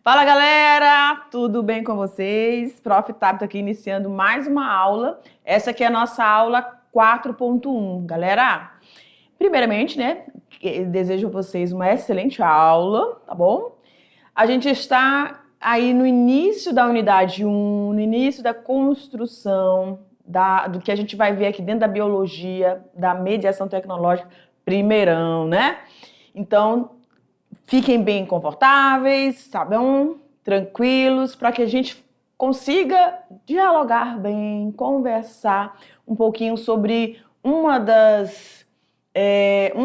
Fala galera, tudo bem com vocês? Prof. Tabita aqui iniciando mais uma aula. Essa aqui é a nossa aula 4.1. Galera, primeiramente, desejo a vocês uma excelente aula, tá bom? A gente está aí no início da unidade 1, no início da construção do que a gente vai ver aqui dentro da biologia, da mediação tecnológica, primeirão, né? Então, fiquem bem confortáveis, tá bom? Tranquilos, para que a gente consiga dialogar bem, conversar um pouquinho sobre um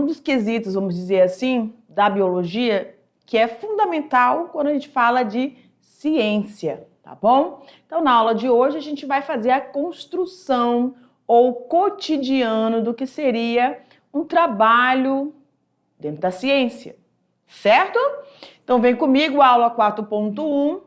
dos quesitos, vamos dizer assim, da biologia, que é fundamental quando a gente fala de ciência, tá bom? Então, na aula de hoje, a gente vai fazer a construção ou cotidiano do que seria um trabalho dentro da ciência. Certo? Então vem comigo, aula 4.1,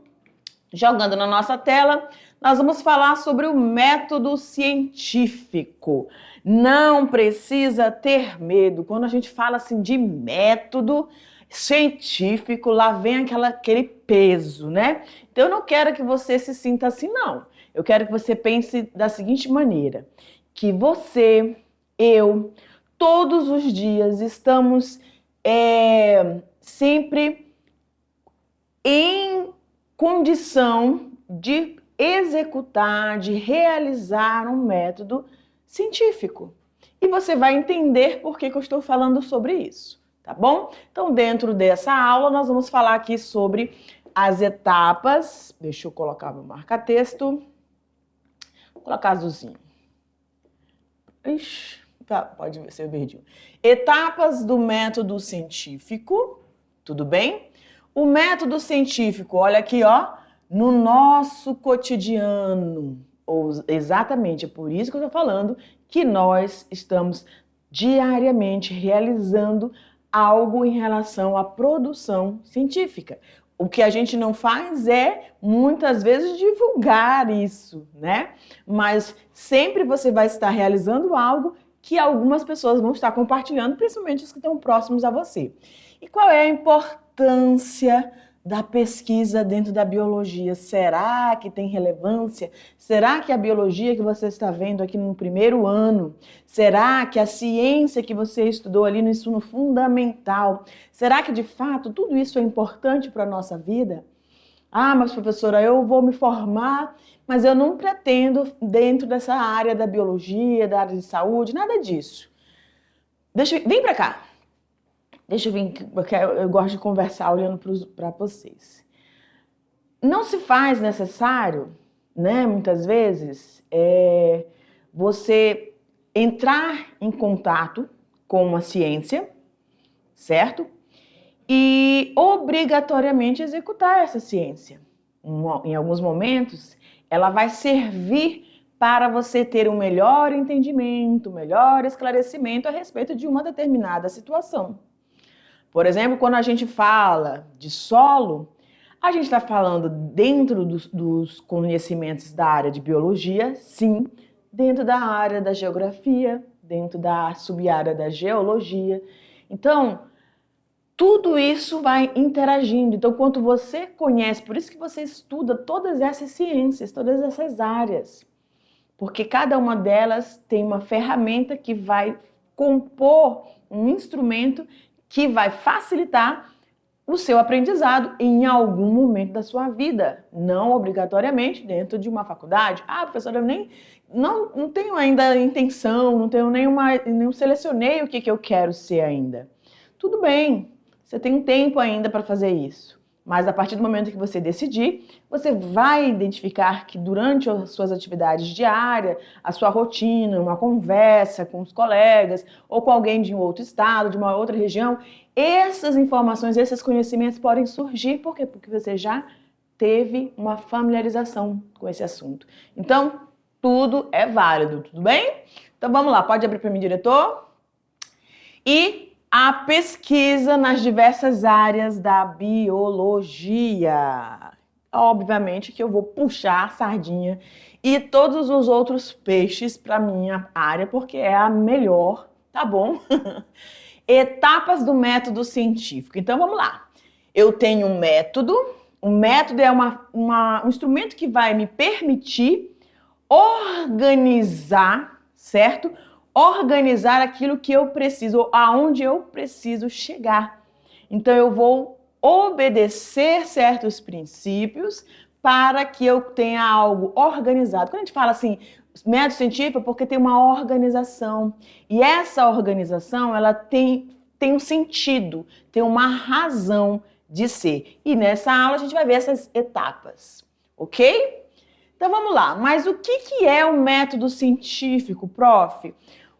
jogando na nossa tela, nós vamos falar sobre o método científico. Não precisa ter medo. Quando a gente fala assim de método científico, lá vem aquele peso, né? Então eu não quero que você se sinta assim, não. Eu quero que você pense da seguinte maneira, que você, eu, todos os dias estamos sempre em condição de executar, de realizar um método científico. E você vai entender por que eu estou falando sobre isso, tá bom? Então, dentro dessa aula, nós vamos falar aqui sobre as etapas. Deixa eu colocar meu marca-texto. Vou colocar azulzinho. Ixi. Tá, pode ser verdinho. Etapas do método científico, tudo bem? O método científico, olha aqui, ó, no nosso cotidiano. Exatamente, é por isso que eu tô falando que nós estamos diariamente realizando algo em relação à produção científica. O que a gente não faz é, muitas vezes, divulgar isso, né? Mas sempre você vai estar realizando algo que algumas pessoas vão estar compartilhando, principalmente os que estão próximos a você. E qual é a importância da pesquisa dentro da biologia? Será que tem relevância? Será que a biologia que você está vendo aqui no primeiro ano, será que a ciência que você estudou ali no ensino fundamental, será que de fato tudo isso é importante para a nossa vida? Ah, mas professora, eu vou me formar, mas eu não pretendo dentro dessa área da biologia, da área de saúde, nada disso. Vem para cá. Deixa eu vir, porque eu gosto de conversar olhando para vocês. Não se faz necessário, né, muitas vezes, você entrar em contato com a ciência, certo? E obrigatoriamente executar essa ciência. Em alguns momentos, ela vai servir para você ter um melhor entendimento, um melhor esclarecimento a respeito de uma determinada situação. Por exemplo, quando a gente fala de solo, a gente está falando dentro dos conhecimentos da área de biologia, sim, dentro da área da geografia, dentro da sub-área da geologia. Então, tudo isso vai interagindo. Então, quanto você conhece, por isso que você estuda todas essas ciências, todas essas áreas. Porque cada uma delas tem uma ferramenta que vai compor um instrumento que vai facilitar o seu aprendizado em algum momento da sua vida. Não obrigatoriamente dentro de uma faculdade. Ah, professora, eu não tenho ainda intenção, não selecionei o que eu quero ser ainda. Tudo bem. Você tem um tempo ainda para fazer isso, mas a partir do momento que você decidir, você vai identificar que durante as suas atividades diárias, a sua rotina, uma conversa com os colegas ou com alguém de um outro estado, de uma outra região, essas informações, esses conhecimentos podem surgir. Por quê? Porque você já teve uma familiarização com esse assunto. Então, tudo é válido, tudo bem? Então vamos lá, pode abrir para mim, diretor? E a pesquisa nas diversas áreas da biologia. Obviamente que eu vou puxar a sardinha e todos os outros peixes para minha área, porque é a melhor, tá bom? Etapas do método científico. Então vamos lá. Eu tenho um método, O método é um instrumento que vai me permitir organizar, certo? Organizar aquilo que eu preciso, aonde eu preciso chegar. Então, eu vou obedecer certos princípios para que eu tenha algo organizado. Quando a gente fala assim, método científico é porque tem uma organização. E essa organização, ela tem um sentido, tem uma razão de ser. E nessa aula a gente vai ver essas etapas, ok? Então vamos lá. Mas o que é o método científico, prof?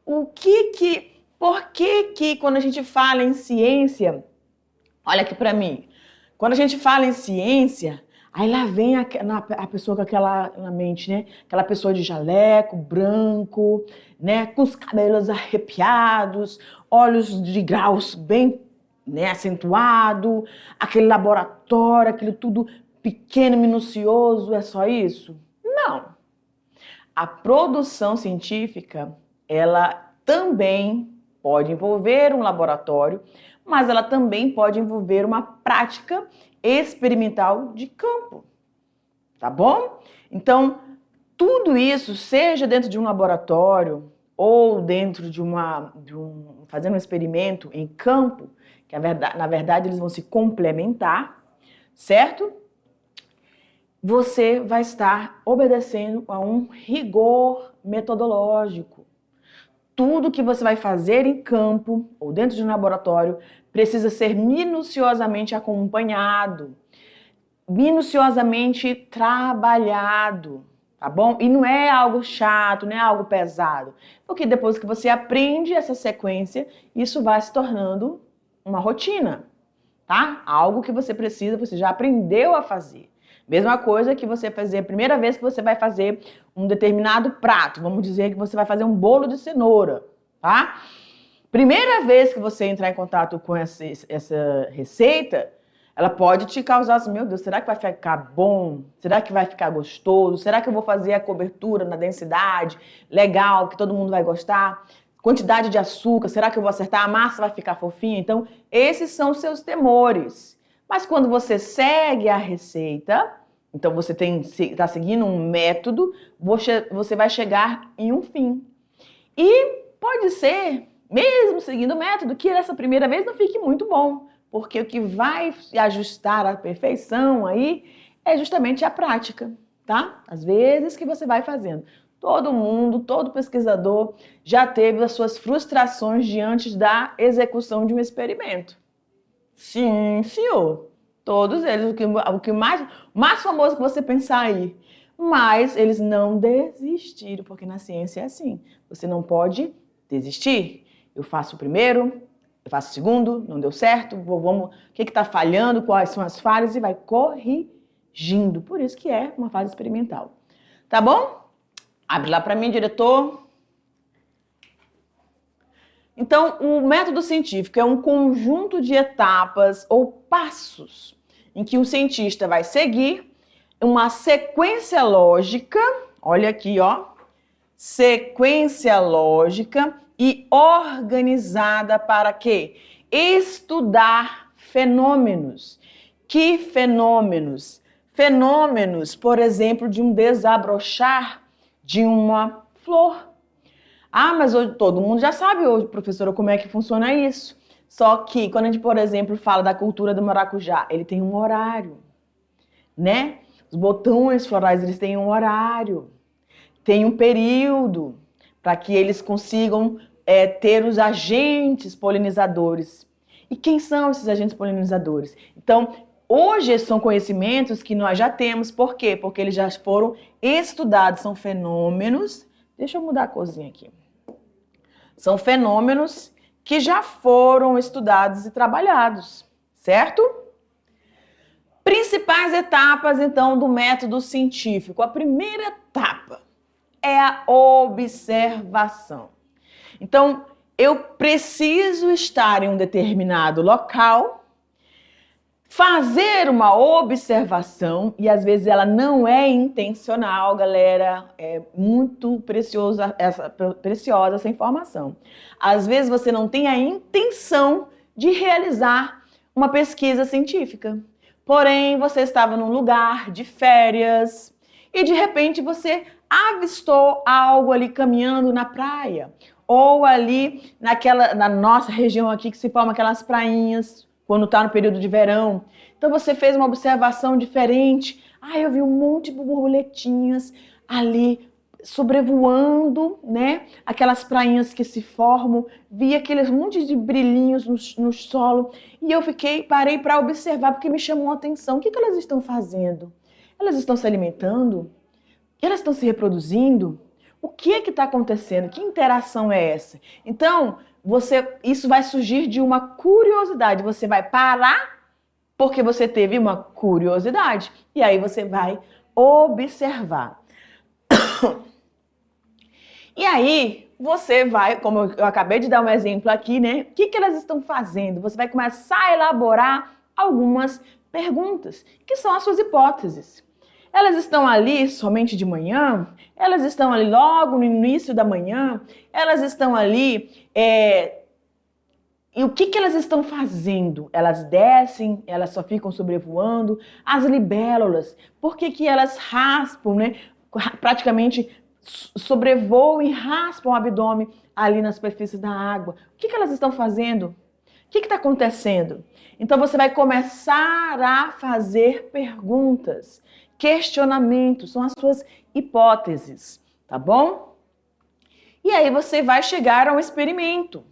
Por que quando a gente fala em ciência, olha aqui para mim, quando a gente fala em ciência, aí lá vem a pessoa com aquela na mente, né? Aquela pessoa de jaleco, branco, né? Com os cabelos arrepiados, olhos de graus bem, né, acentuado, aquele laboratório, aquilo tudo pequeno, minucioso, é só isso? Não. A produção científica, ela também pode envolver um laboratório, mas ela também pode envolver uma prática experimental de campo, tá bom? Então, tudo isso, seja dentro de um laboratório ou dentro fazendo um experimento em campo, que na verdade eles vão se complementar, certo? Você vai estar obedecendo a um rigor metodológico. Tudo que você vai fazer em campo ou dentro de um laboratório precisa ser minuciosamente acompanhado, minuciosamente trabalhado, tá bom? E não é algo chato, não é algo pesado, porque depois que você aprende essa sequência, isso vai se tornando uma rotina, tá? Algo que você já aprendeu a fazer. Mesma coisa que você fazer a primeira vez que você vai fazer um determinado prato. Vamos dizer que você vai fazer um bolo de cenoura, tá? Primeira vez que você entrar em contato com essa receita, ela pode te causar assim, meu Deus, será que vai ficar bom? Será que vai ficar gostoso? Será que eu vou fazer a cobertura na densidade legal, que todo mundo vai gostar? Quantidade de açúcar, será que eu vou acertar? A massa vai ficar fofinha? Então, esses são os seus temores. Mas quando você segue a receita, então você está seguindo um método, você vai chegar em um fim. E pode ser, mesmo seguindo o método, que essa primeira vez não fique muito bom, porque o que vai ajustar a perfeição aí é justamente a prática, tá? Às vezes que você vai fazendo. Todo mundo, todo pesquisador já teve as suas frustrações diante da execução de um experimento. Sim, senhor. Todos eles, o que mais famoso que você pensar aí. Mas eles não desistiram, porque na ciência é assim. Você não pode desistir. Eu faço o primeiro, eu faço o segundo, não deu certo, o que está falhando, quais são as falhas e vai corrigindo. Por isso que é uma fase experimental. Tá bom? Abre lá para mim, diretor. Então, o método científico é um conjunto de etapas ou passos em que o cientista vai seguir uma sequência lógica, olha aqui, ó, sequência lógica e organizada para quê? Estudar fenômenos. Que fenômenos? Fenômenos, por exemplo, de um desabrochar de uma flor. Ah, mas hoje todo mundo já sabe hoje, professora, como é que funciona isso. Só que quando a gente, por exemplo, fala da cultura do maracujá, ele tem um horário, né? Os botões florais, eles têm um horário, tem um período para que eles consigam ter os agentes polinizadores. E quem são esses agentes polinizadores? Então, hoje são conhecimentos que nós já temos. Por quê? Porque eles já foram estudados, são fenômenos. Deixa eu mudar a corzinha aqui. São fenômenos que já foram estudados e trabalhados, certo? Principais etapas, então, do método científico. A primeira etapa é a observação. Então, eu preciso estar em um determinado local, fazer uma observação, e às vezes ela não é intencional, galera, é muito preciosa essa informação. Às vezes você não tem a intenção de realizar uma pesquisa científica. Porém, você estava num lugar de férias e de repente você avistou algo ali caminhando na praia. Ou ali na nossa região aqui que se forma aquelas prainhas quando está no período de verão. Então você fez uma observação diferente. Ah, eu vi um monte de borboletinhas ali sobrevoando, né? Aquelas prainhas que se formam, vi aqueles monte de brilhinhos no solo e eu parei para observar porque me chamou a atenção. O que elas estão fazendo? Elas estão se alimentando? Elas estão se reproduzindo? O que é que está acontecendo? Que interação é essa? Então, isso vai surgir de uma curiosidade. Você vai parar porque você teve uma curiosidade e aí você vai observar. E aí, você vai, como eu acabei de dar um exemplo aqui, né? O que elas estão fazendo? Você vai começar a elaborar algumas perguntas, que são as suas hipóteses. Elas estão ali somente de manhã? Elas estão ali logo no início da manhã? Elas estão ali... E o que elas estão fazendo? Elas descem, elas só ficam sobrevoando. As libélulas, por que elas raspam, né? Praticamente sobrevoam e raspam o abdômen ali na superfície da água. O que elas estão fazendo? O que está acontecendo? Então você vai começar a fazer perguntas, questionamentos, são as suas hipóteses, tá bom? E aí você vai chegar a um experimento.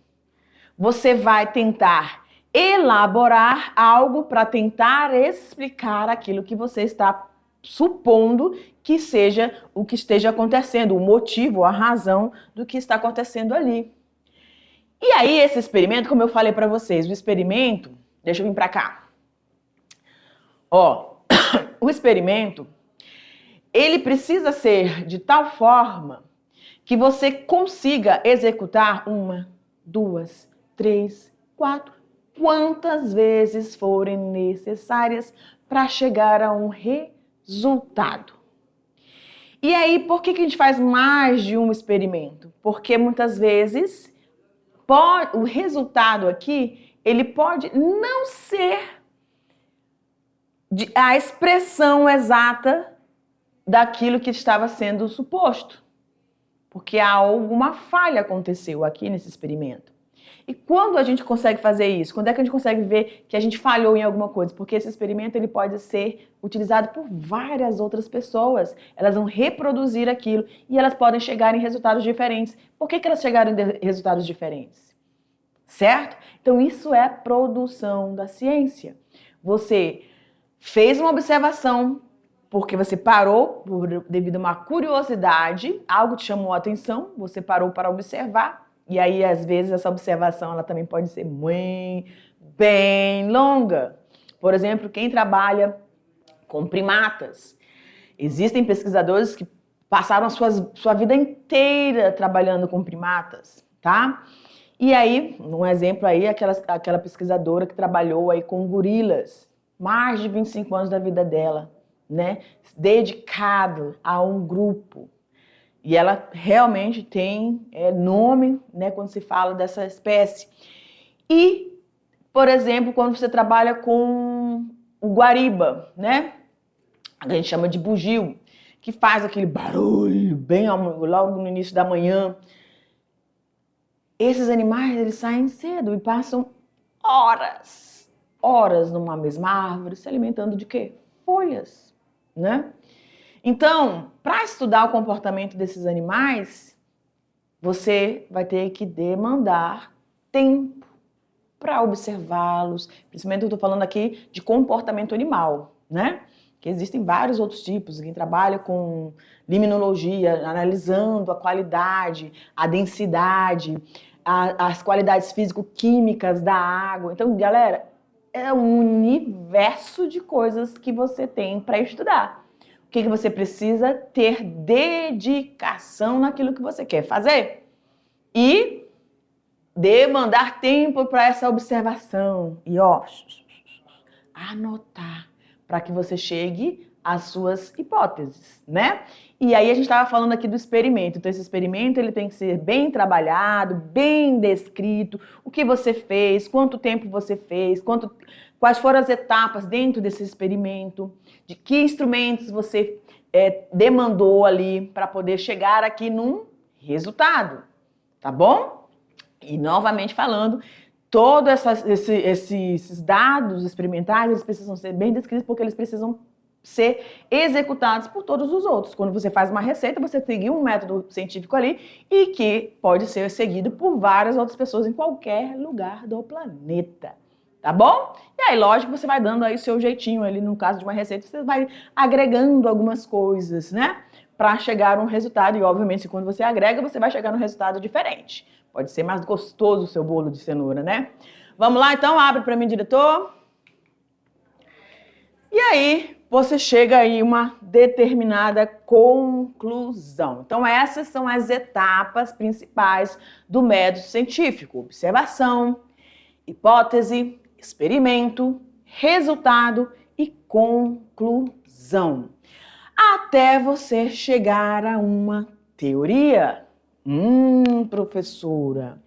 Você vai tentar elaborar algo para tentar explicar aquilo que você está supondo que seja o que esteja acontecendo, o motivo, a razão do que está acontecendo ali. E aí esse experimento, como eu falei para vocês, o experimento, deixa eu vir para cá. Ó, o experimento, ele precisa ser de tal forma que você consiga executar 1, 2, 3, 4, quantas vezes forem necessárias para chegar a um resultado. E aí, por que a gente faz mais de um experimento? Porque muitas vezes o resultado aqui, ele pode não ser a expressão exata daquilo que estava sendo suposto. Porque alguma falha aconteceu aqui nesse experimento. E quando a gente consegue fazer isso? Quando é que a gente consegue ver que a gente falhou em alguma coisa? Porque esse experimento ele pode ser utilizado por várias outras pessoas. Elas vão reproduzir aquilo e elas podem chegar em resultados diferentes. Por que elas chegaram em resultados diferentes? Certo? Então isso é produção da ciência. Você fez uma observação porque você parou devido a uma curiosidade, algo te chamou a atenção, você parou para observar. E aí, às vezes, essa observação ela também pode ser bem longa. Por exemplo, quem trabalha com primatas. Existem pesquisadores que passaram sua vida inteira trabalhando com primatas, tá? E aí, um exemplo aí, aquela pesquisadora que trabalhou aí com gorilas, mais de 25 anos da vida dela, né? Dedicado a um grupo. E ela realmente tem nome, né, quando se fala dessa espécie. E, por exemplo, quando você trabalha com o guariba, né, a gente chama de bugio, que faz aquele barulho bem logo no início da manhã. Esses animais, eles saem cedo e passam horas numa mesma árvore, se alimentando de quê? Folhas, né? Então, para estudar o comportamento desses animais, você vai ter que demandar tempo para observá-los. Principalmente eu estou falando aqui de comportamento animal, né? Que existem vários outros tipos. Quem trabalha com limnologia, analisando a qualidade, a densidade, as qualidades físico-químicas da água. Então, galera, é um universo de coisas que você tem para estudar. O que você precisa? Ter dedicação naquilo que você quer fazer. E demandar tempo para essa observação. E anotar para que você chegue as suas hipóteses, né? E aí a gente estava falando aqui do experimento. Então esse experimento ele tem que ser bem trabalhado, bem descrito, o que você fez, quanto tempo você fez, quais foram as etapas dentro desse experimento, de que instrumentos você demandou ali para poder chegar aqui num resultado, tá bom? E novamente falando, todos esses dados experimentais, eles precisam ser bem descritos porque eles precisam ser executados por todos os outros. Quando você faz uma receita, você segue um método científico ali e que pode ser seguido por várias outras pessoas em qualquer lugar do planeta. Tá bom? E aí, lógico, você vai dando aí o seu jeitinho ali, no caso de uma receita, você vai agregando algumas coisas, né? Para chegar a um resultado. E, obviamente, quando você agrega, você vai chegar num resultado diferente. Pode ser mais gostoso o seu bolo de cenoura, né? Vamos lá, então? Abre para mim, diretor. E aí, você chega aí a uma determinada conclusão. Então, essas são as etapas principais do método científico. Observação, hipótese, experimento, resultado e conclusão. Até você chegar a uma teoria. Professora,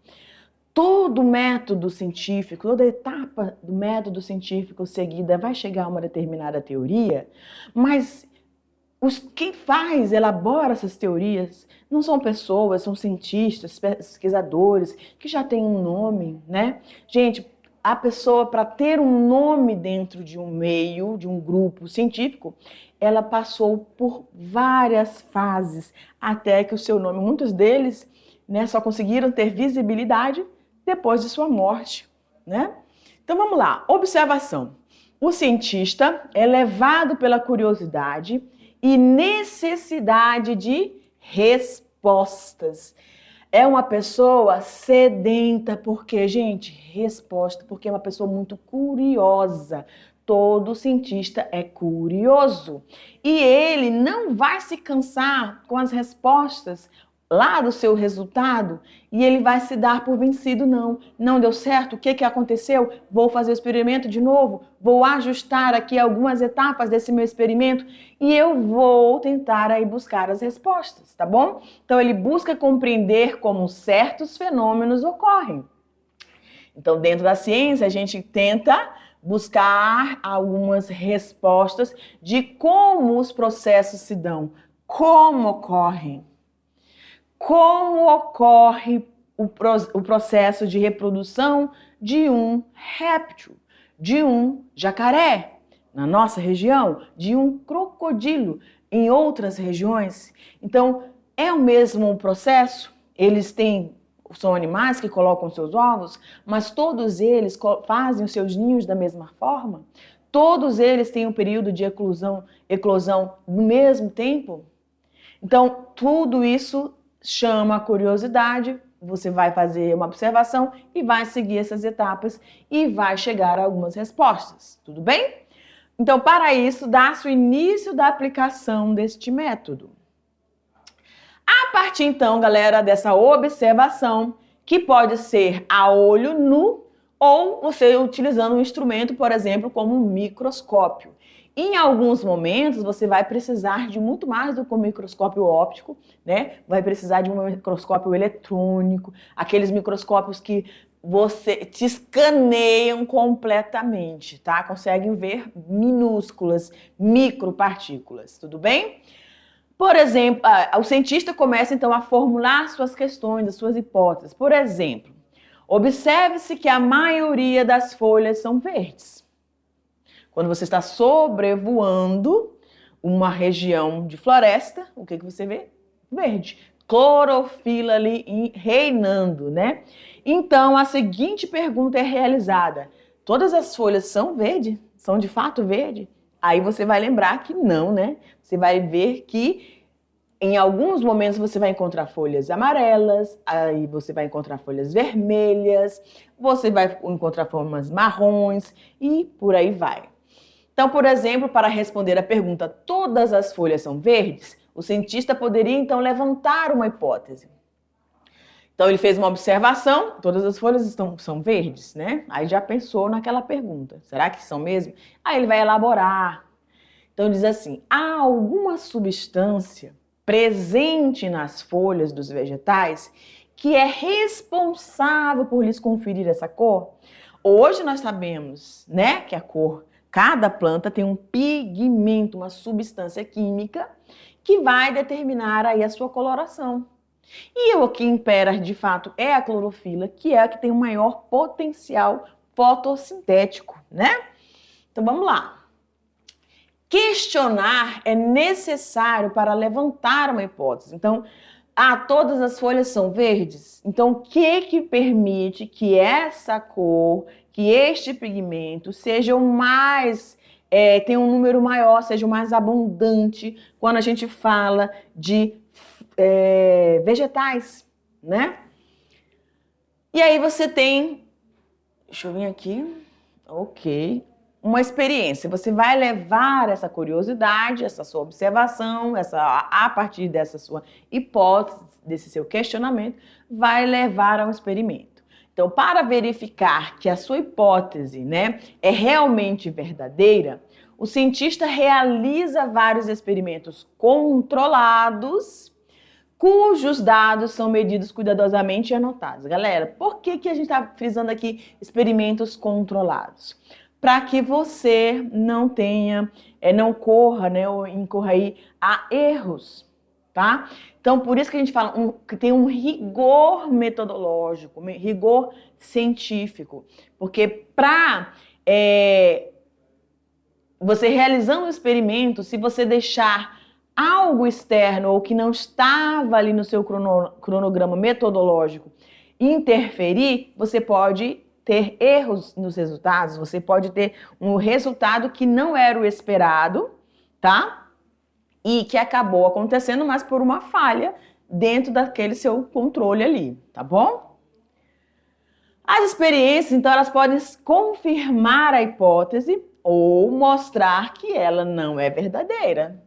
todo método científico, toda etapa do método científico seguida vai chegar a uma determinada teoria, mas quem elabora essas teorias, não são pessoas, são cientistas, pesquisadores, que já têm um nome, né? Gente, a pessoa, para ter um nome dentro de um meio, de um grupo científico, ela passou por várias fases, até que o seu nome, muitos deles, né, só conseguiram ter visibilidade depois de sua morte, né? Então vamos lá, observação. O cientista é levado pela curiosidade e necessidade de respostas. É uma pessoa sedenta, porque, gente, porque é uma pessoa muito curiosa. Todo cientista é curioso. E ele não vai se cansar com as respostas lá do seu resultado e ele vai se dar por vencido, não. Não deu certo? O que aconteceu? Vou fazer o experimento de novo? Vou ajustar aqui algumas etapas desse meu experimento e eu vou tentar aí buscar as respostas, tá bom? Então ele busca compreender como certos fenômenos ocorrem. Então dentro da ciência a gente tenta buscar algumas respostas de como os processos se dão, como ocorrem. Como ocorre o processo de reprodução de um réptil, de um jacaré, na nossa região, de um crocodilo, em outras regiões. Então, é o mesmo processo? São animais que colocam seus ovos, mas todos eles fazem os seus ninhos da mesma forma? Todos eles têm um período de eclosão no mesmo tempo? Então, tudo isso chama a curiosidade, você vai fazer uma observação e vai seguir essas etapas e vai chegar a algumas respostas, tudo bem? Então, para isso, dá-se o início da aplicação deste método. A partir, então, galera, dessa observação, que pode ser a olho nu ou você utilizando um instrumento, por exemplo, como um microscópio. Em alguns momentos, você vai precisar de muito mais do que um microscópio óptico, né? Vai precisar de um microscópio eletrônico, aqueles microscópios que você te escaneiam completamente, tá? Conseguem ver minúsculas, micropartículas, tudo bem? Por exemplo, o cientista começa então a formular suas questões, as suas hipóteses. Por exemplo, observe-se que a maioria das folhas são verdes. Quando você está sobrevoando uma região de floresta, o que você vê? Verde. Clorofila ali reinando, né? Então, a seguinte pergunta é realizada. Todas as folhas são verdes? São de fato verdes? Aí você vai lembrar que não, né? Você vai ver que em alguns momentos você vai encontrar folhas amarelas, aí você vai encontrar folhas vermelhas, você vai encontrar formas marrons e por aí vai. Então, por exemplo, para responder a pergunta todas as folhas são verdes, o cientista poderia então levantar uma hipótese. Então ele fez uma observação, todas as folhas são verdes, né? Aí já pensou naquela pergunta, será que são mesmo? Aí ele vai elaborar. Então diz assim, há alguma substância presente nas folhas dos vegetais que é responsável por lhes conferir essa cor? Hoje nós sabemos, né, que a cor, cada planta tem um pigmento, uma substância química que vai determinar aí a sua coloração. E o que impera de fato é a clorofila, que é a que tem o maior potencial fotossintético, né? Então vamos lá. Questionar é necessário para levantar uma hipótese. Então, todas as folhas são verdes? Então, o que permite que essa cor, que este pigmento seja o mais, tenha um número maior, seja o mais abundante quando a gente fala de vegetais, né? E aí você tem, deixa eu vir aqui, ok, uma experiência. Você vai levar essa curiosidade, essa sua observação, a partir dessa sua hipótese, desse seu questionamento, vai levar a um experimento. Então, para verificar que a sua hipótese, né, é realmente verdadeira, o cientista realiza vários experimentos controlados, cujos dados são medidos cuidadosamente e anotados. Galera, por que a gente está frisando aqui experimentos controlados? Para que você não tenha, não corra, né, ou incorra aí a erros, tá? Então, por isso que a gente fala que tem um rigor metodológico, um rigor científico, porque para você realizando um experimento, se você deixar algo externo ou que não estava ali no seu cronograma metodológico interferir, você pode ter erros nos resultados, você pode ter um resultado que não era o esperado, tá? E que acabou acontecendo, mas por uma falha dentro daquele seu controle ali, tá bom? As experiências, então, elas podem confirmar a hipótese ou mostrar que ela não é verdadeira.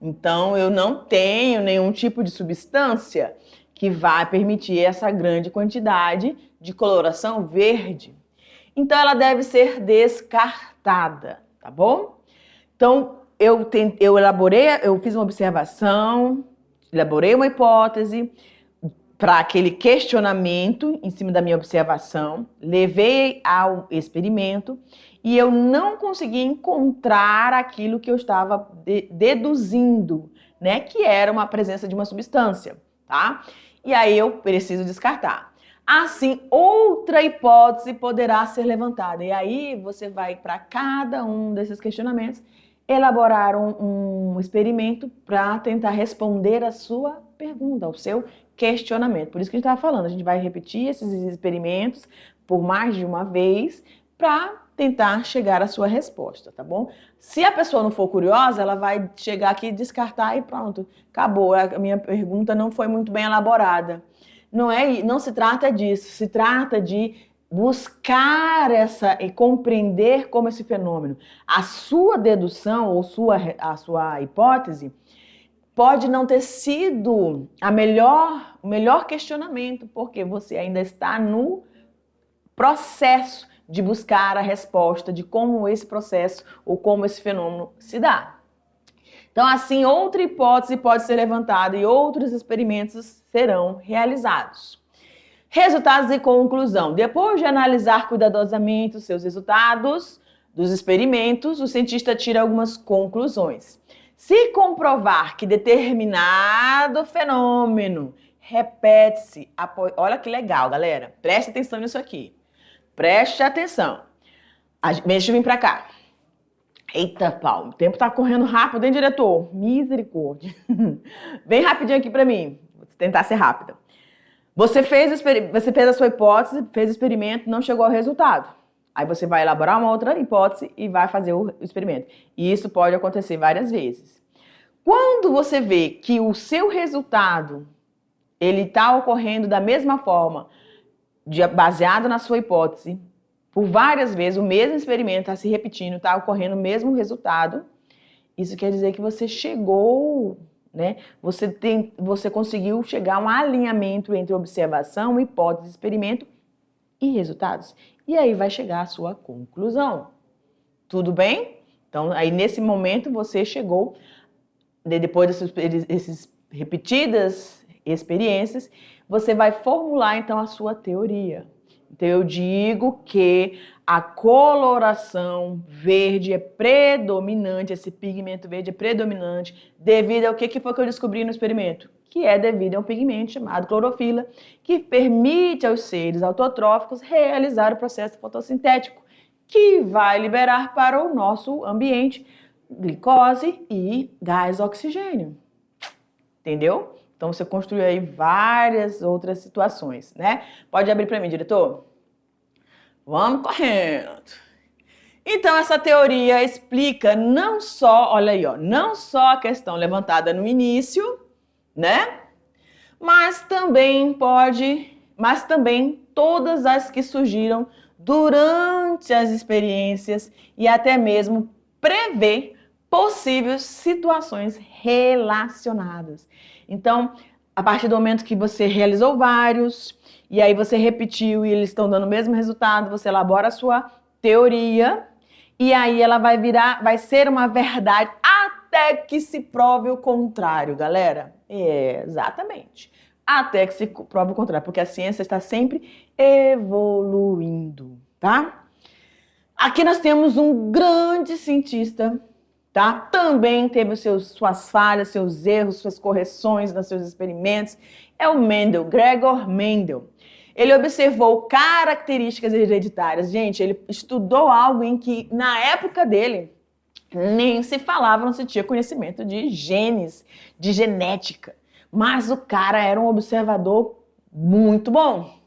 Então, eu não tenho nenhum tipo de substância que vai permitir essa grande quantidade de coloração verde. Então, ela deve ser descartada, tá bom? Então, eu fiz uma observação, elaborei uma hipótese para aquele questionamento em cima da minha observação, levei ao experimento e eu não consegui encontrar aquilo que eu estava deduzindo, né, que era uma presença de uma substância, tá? E aí eu preciso descartar. Assim, outra hipótese poderá ser levantada. E aí você vai para cada um desses questionamentos elaborar um experimento para tentar responder a sua pergunta, ao seu questionamento. Por isso que a gente estava falando, a gente vai repetir esses experimentos por mais de uma vez para tentar chegar à sua resposta, tá bom? Se a pessoa não for curiosa, ela vai chegar aqui, descartar e pronto, acabou. A minha pergunta não foi muito bem elaborada. Não se trata disso, se trata de buscar e compreender como esse fenômeno. A sua dedução ou a sua hipótese pode não ter sido o melhor questionamento, porque você ainda está no processo de buscar a resposta de como esse processo ou como esse fenômeno se dá. Então, assim, outra hipótese pode ser levantada e outros experimentos serão realizados. Resultados e conclusão. Depois de analisar cuidadosamente os seus resultados dos experimentos, o cientista tira algumas conclusões. Se comprovar que determinado fenômeno repete-se, olha que legal, galera, preste atenção nisso aqui. Preste atenção. Deixa eu vir pra cá. Eita, pau, o tempo tá correndo rápido, hein, diretor? Misericórdia. Bem rapidinho aqui pra mim. Vou tentar ser rápida. Você fez a sua hipótese, fez o experimento, não chegou ao resultado. Aí você vai elaborar uma outra hipótese e vai fazer o experimento. E isso pode acontecer várias vezes. Quando você vê que o seu resultado ele está ocorrendo da mesma forma, baseado na sua hipótese, por várias vezes, o mesmo experimento está se repetindo, está ocorrendo o mesmo resultado, isso quer dizer que você chegou, né? Você conseguiu chegar a um alinhamento entre observação, hipótese, experimento e resultados. E aí vai chegar a sua conclusão. Tudo bem? Então, aí nesse momento você chegou, depois dessas repetidas experiências, você vai formular então a sua teoria. Então eu digo que a coloração verde é predominante, esse pigmento verde é predominante devido ao que foi que eu descobri no experimento? Que é devido a um pigmento chamado clorofila, que permite aos seres autotróficos realizar o processo fotossintético, que vai liberar para o nosso ambiente glicose e gás oxigênio. Entendeu? Então, você construiu aí várias outras situações, né? Pode abrir para mim, diretor? Vamos correndo. Então, essa teoria explica não só, olha aí, ó, não só a questão levantada no início, né? Mas também todas as que surgiram durante as experiências e até mesmo prever possíveis situações relacionadas. Então, a partir do momento que você realizou vários, e aí você repetiu e eles estão dando o mesmo resultado, você elabora a sua teoria, e aí ela vai ser uma verdade até que se prove o contrário, galera. Exatamente. Até que se prove o contrário, porque a ciência está sempre evoluindo, tá? Aqui nós temos um grande cientista, tá? Também teve suas falhas, seus erros, suas correções nos seus experimentos. É o Mendel, Gregor Mendel. Ele observou características hereditárias. Gente, ele estudou algo em que, na época dele, nem se falava, não se tinha conhecimento de genes, de genética. Mas o cara era um observador muito bom.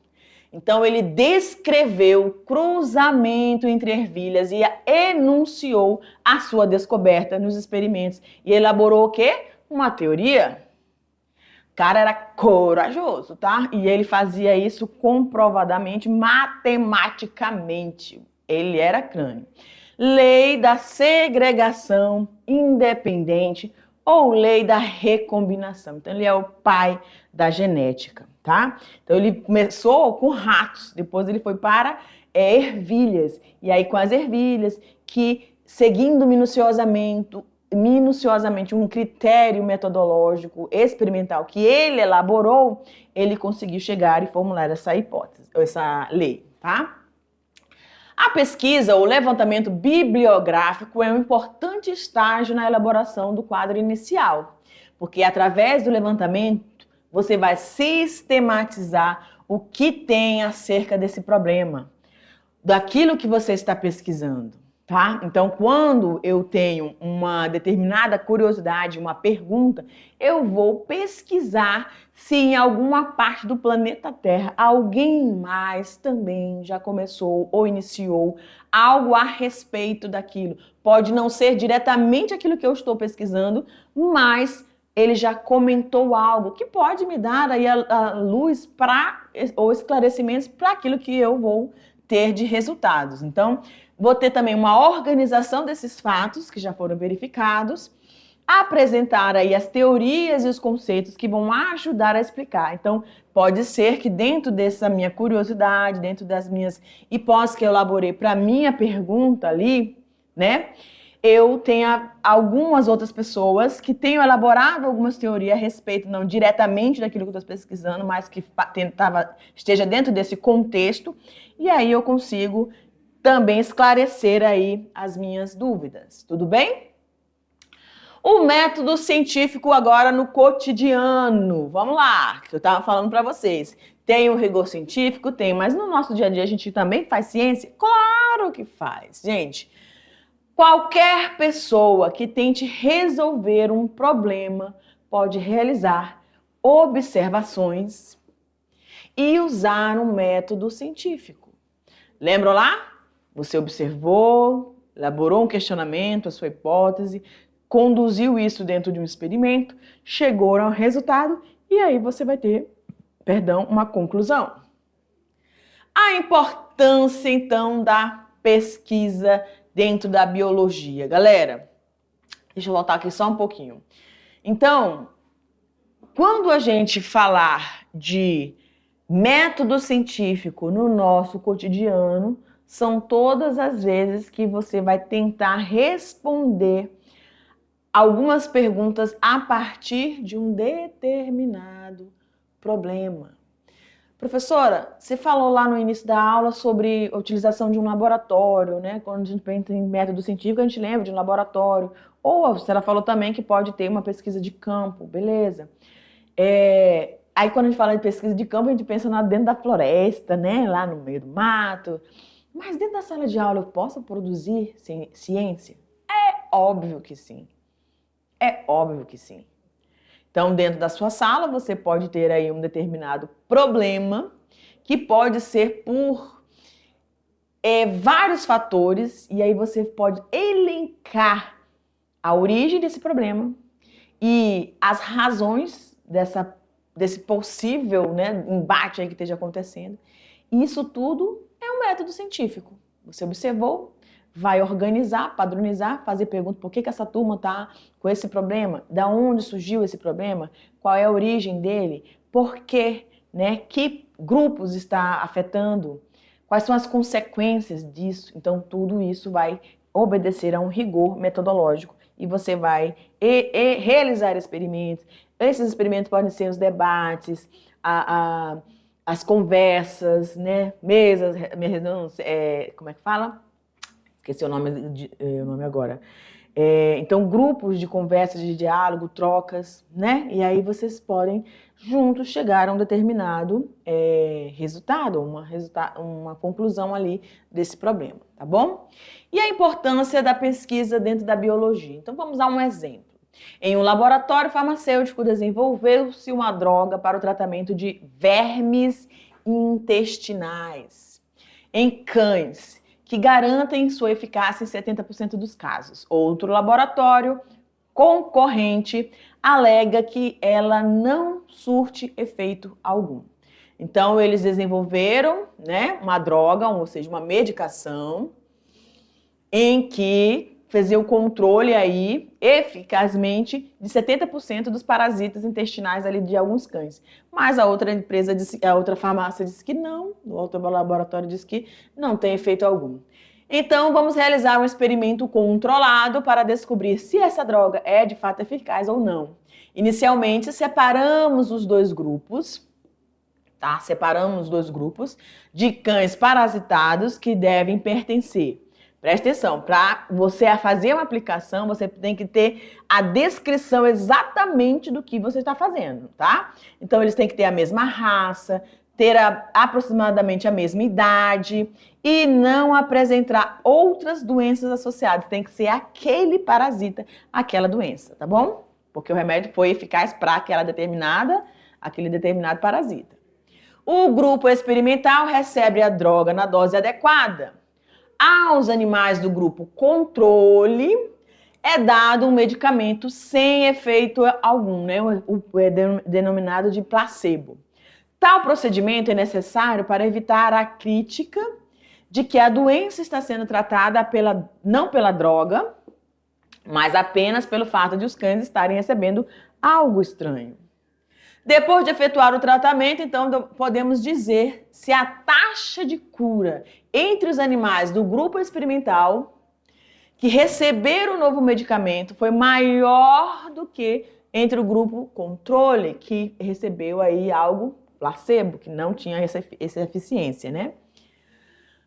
Então, ele descreveu o cruzamento entre ervilhas e enunciou a sua descoberta nos experimentos. E elaborou o quê? Uma teoria. O cara era corajoso, tá? E ele fazia isso comprovadamente, matematicamente. Ele era crânio. Lei da segregação independente ou lei da recombinação. Então, ele é o pai da genética, tá? Então, ele começou com ratos, depois ele foi para ervilhas. E aí, com as ervilhas, que seguindo minuciosamente um critério metodológico experimental que ele elaborou, ele conseguiu chegar e formular essa hipótese, essa lei, tá? A pesquisa, ou levantamento bibliográfico, é um importante estágio na elaboração do quadro inicial, porque através do levantamento você vai sistematizar o que tem acerca desse problema, daquilo que você está pesquisando. Tá? Então, quando eu tenho uma determinada curiosidade, uma pergunta, eu vou pesquisar se em alguma parte do planeta Terra alguém mais também já começou ou iniciou algo a respeito daquilo. Pode não ser diretamente aquilo que eu estou pesquisando, mas ele já comentou algo que pode me dar aí a luz ou esclarecimentos para aquilo que eu vou ter de resultados. Então, vou ter também uma organização desses fatos que já foram verificados, apresentar aí as teorias e os conceitos que vão ajudar a explicar. Então, pode ser que dentro dessa minha curiosidade, dentro das minhas hipóteses que eu elaborei para a minha pergunta ali, né, eu tenha algumas outras pessoas que tenham elaborado algumas teorias a respeito, não diretamente daquilo que eu estou pesquisando, mas que esteja dentro desse contexto, e aí eu consigo também esclarecer aí as minhas dúvidas, tudo bem? O método científico agora no cotidiano, vamos lá, que eu estava falando para vocês. Tem o rigor científico? Tem, mas no nosso dia a dia a gente também faz ciência? Claro que faz, gente. Qualquer pessoa que tente resolver um problema pode realizar observações e usar um método científico. Lembram lá? Você observou, elaborou um questionamento, a sua hipótese, conduziu isso dentro de um experimento, chegou a um resultado e aí você vai ter, uma conclusão. A importância, então, da pesquisa dentro da biologia. Galera, deixa eu voltar aqui só um pouquinho. Então, quando a gente falar de método científico no nosso cotidiano, são todas as vezes que você vai tentar responder algumas perguntas a partir de um determinado problema. Professora, você falou lá no início da aula sobre a utilização de um laboratório, né? Quando a gente pensa em método científico, a gente lembra de um laboratório. Ou a senhora falou também que pode ter uma pesquisa de campo, beleza? Aí quando a gente fala de pesquisa de campo, a gente pensa dentro da floresta, né? Lá no meio do mato. Mas dentro da sala de aula eu posso produzir ciência? É óbvio que sim. É óbvio que sim. Então, dentro da sua sala, você pode ter aí um determinado problema que pode ser por vários fatores, e aí você pode elencar a origem desse problema e as razões desse possível, né, embate aí que esteja acontecendo. E isso tudo é um método científico. Você observou, vai organizar, padronizar, fazer perguntas: por que essa turma está com esse problema? Da onde surgiu esse problema? Qual é a origem dele? Por quê? Né? Que grupos está afetando? Quais são as consequências disso? Então, tudo isso vai obedecer a um rigor metodológico e você vai realizar experimentos. Esses experimentos podem ser os debates, as conversas, né? Mesas, como é que fala? Esqueci o nome agora. Então, grupos de conversa, de diálogo, trocas, né? E aí vocês podem juntos chegar a um determinado resultado, uma conclusão ali desse problema, tá bom? E a importância da pesquisa dentro da biologia. Então, vamos dar um exemplo. Em um laboratório farmacêutico, desenvolveu-se uma droga para o tratamento de vermes intestinais em cães, que garantem sua eficácia em 70% dos casos. Outro laboratório concorrente alega que ela não surte efeito algum. Então, eles desenvolveram, né, uma droga, ou seja, uma medicação, em que fazia o controle aí, eficazmente, de 70% dos parasitas intestinais ali de alguns cães. Mas a outra empresa, a outra farmácia disse que não, o outro laboratório disse que não tem efeito algum. Então, vamos realizar um experimento controlado para descobrir se essa droga é de fato eficaz ou não. Inicialmente, separamos os dois grupos, tá? Separamos os dois grupos de cães parasitados que devem pertencer. Presta atenção, para você fazer uma aplicação, você tem que ter a descrição exatamente do que você está fazendo, tá? Então, eles têm que ter a mesma raça, ter aproximadamente a mesma idade e não apresentar outras doenças associadas. Tem que ser aquele parasita, aquela doença, tá bom? Porque o remédio foi eficaz para aquele determinado parasita. O grupo experimental recebe a droga na dose adequada. Aos animais do grupo controle é dado um medicamento sem efeito algum, né? Denominado de placebo. Tal procedimento é necessário para evitar a crítica de que a doença está sendo tratada não pela droga, mas apenas pelo fato de os cães estarem recebendo algo estranho. Depois de efetuar o tratamento, então, podemos dizer se a taxa de cura entre os animais do grupo experimental que receberam o novo medicamento foi maior do que entre o grupo controle, que recebeu aí algo placebo, que não tinha essa eficiência, né?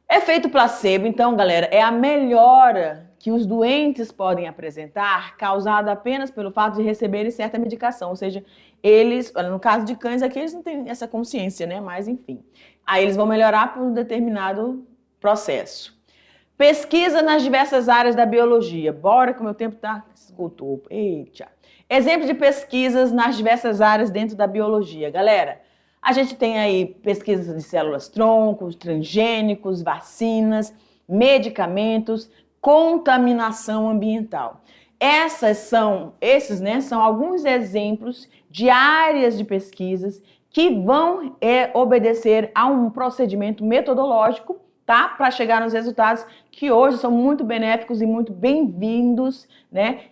Efeito placebo, então, galera, é a melhora que os doentes podem apresentar causada apenas pelo fato de receberem certa medicação, ou seja, eles, no caso de cães aqui, eles não têm essa consciência, né? Mas, enfim, aí eles vão melhorar por um determinado processo. Pesquisa nas diversas áreas da biologia. Bora que o meu tempo tá esgotou. Eita. Exemplo de pesquisas nas diversas áreas dentro da biologia. Galera, a gente tem aí pesquisas de células-troncos, transgênicos, vacinas, medicamentos, contaminação ambiental. Esses, né, são alguns exemplos de áreas de pesquisas que vão obedecer a um procedimento metodológico, tá? Para chegar nos resultados que hoje são muito benéficos e muito bem-vindos, né?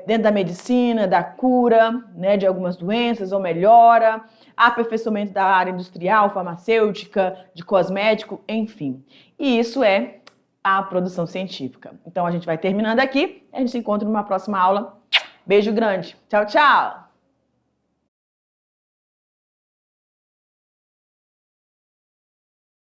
dentro da medicina, da cura, né, de algumas doenças ou melhora, aperfeiçoamento da área industrial, farmacêutica, de cosmético, enfim. E isso é a produção científica. Então a gente vai terminando aqui, a gente se encontra numa próxima aula. Beijo grande. Tchau, tchau!